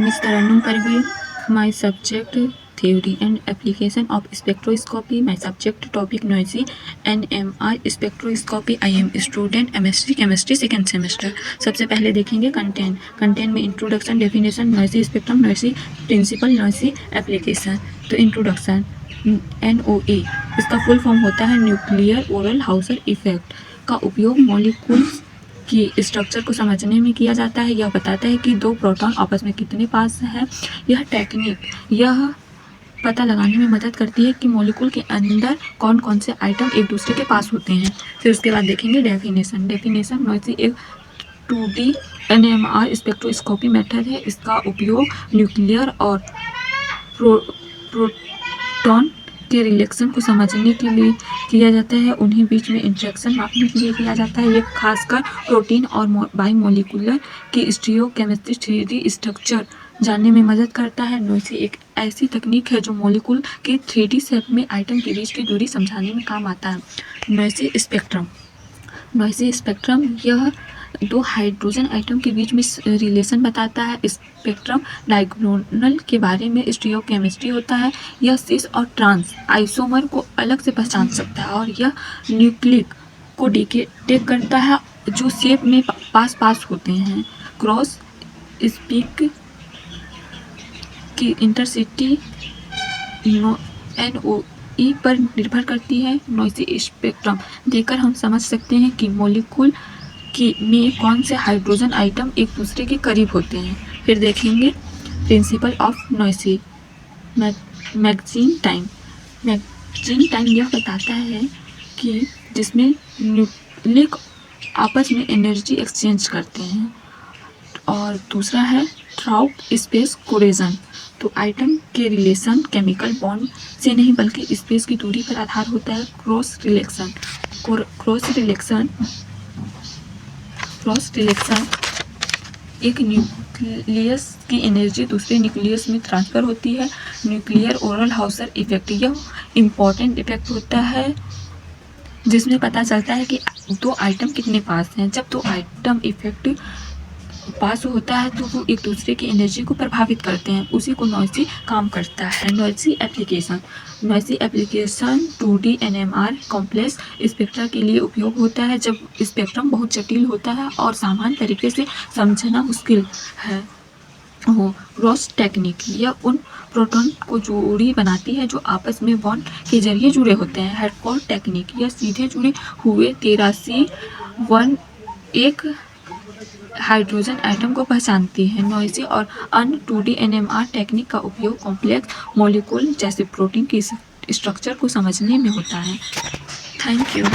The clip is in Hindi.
is Tarannum Parveen. My subject theory and application of spectroscopy. My subject topic noisy NMR spectroscopy. I am student chemistry second semester. सबसे पहले देखेंगे कंटेंट में introduction, definition, noisy spectrum, noisy principle, noisy application. तो इंट्रोडक्शन, NOA इसका फुल फॉर्म होता है न्यूक्लियर ओरल हाउसर इफेक्ट का उपयोग मॉलिक्यूल्स की स्ट्रक्चर को समझने में किया जाता है। यह बताता है कि दो प्रोटॉन आपस में कितने पास है। यह टेक्निक यह पता लगाने में मदद करती है कि मॉलिक्यूल के अंदर कौन कौन से आइटम एक दूसरे के पास होते हैं। फिर उसके बाद देखेंगे डेफिनेशन नॉइसी एक 2D NMR स्पेक्ट्रोस्कोपी मेथड है। इसका उपयोग न्यूक्लियर और प्रोटॉन के रिलेक्शन को समझने के लिए किया जाता है। उन्हीं बीच में इंटरेक्शन मापने के लिए किया जाता है। ये खासकर प्रोटीन और बायोमोलिकुलर की स्टीरियोकेमिस्ट्री 3D स्ट्रक्चर जानने में मदद करता है। नॉइसी एक ऐसी तकनीक है जो मॉलिक्यूल के 3D शेप में आइटम के बीच की दूरी समझाने में काम आता है। नॉइसी स्पेक्ट्रम यह दो हाइड्रोजन आइटम के बीच में रिलेशन बताता है। स्पेक्ट्रम डायगोनल के बारे में स्टीरियोकेमिस्ट्री होता है। यह सिस और ट्रांस आइसोमर को अलग से पहचान सकता है और यह न्यूक्लिक को डिटेक्ट करता है जो शेप में पास होते हैं। क्रॉस स्पीक की इंटरसिटी NOE पर निर्भर करती है। नॉइसी स्पेक्ट्रम देखकर हम समझ सकते हैं कि मॉलिक्यूल में कौन से हाइड्रोजन आइटम एक दूसरे के करीब होते हैं। फिर देखेंगे principle of noisy magazine time यह बताता है कि जिसमें न्यूक्लिक आपस में एनर्जी एक्सचेंज करते हैं। और दूसरा है थ्राउट स्पेस कोरेजन, तो आइटम के रिलेशन केमिकल बॉन्ड से नहीं बल्कि स्पेस की दूरी पर आधार होता है। क्रॉस रिलेक्शन एक न्यूक्लियस की एनर्जी दूसरे न्यूक्लियस में ट्रांसफ़र होती है। न्यूक्लियर ओरल हाउसर इफेक्ट यह इम्पॉर्टेंट इफेक्ट होता है जिसमें पता चलता है कि दो आइटम कितने पास हैं। जब दो आइटम इफेक्ट पास होता है तो वो एक दूसरे की एनर्जी को प्रभावित करते हैं, उसी को नॉइसी काम करता है। Noisy application 2D NMR complex spectra के लिए उपयोग होता है जब स्पेक्ट्रम बहुत जटिल होता है और सामान्य तरीके से समझना मुश्किल है। क्रॉस टेक्निक यह उन प्रोटॉन को जोड़ी बनाती है जो आपस में बॉन्ड के जरिए जुड़े होते हैं। हेडकोर टेक्निक यह सीधे जुड़े हुए 13C1 एक हाइड्रोजन आइटम को पहचानती है। नॉइसी और अन्य 2D NMR टेक्निक का उपयोग कॉम्प्लेक्स मॉलिक्यूल जैसे प्रोटीन की स्ट्रक्चर को समझने में होता है। Thank you.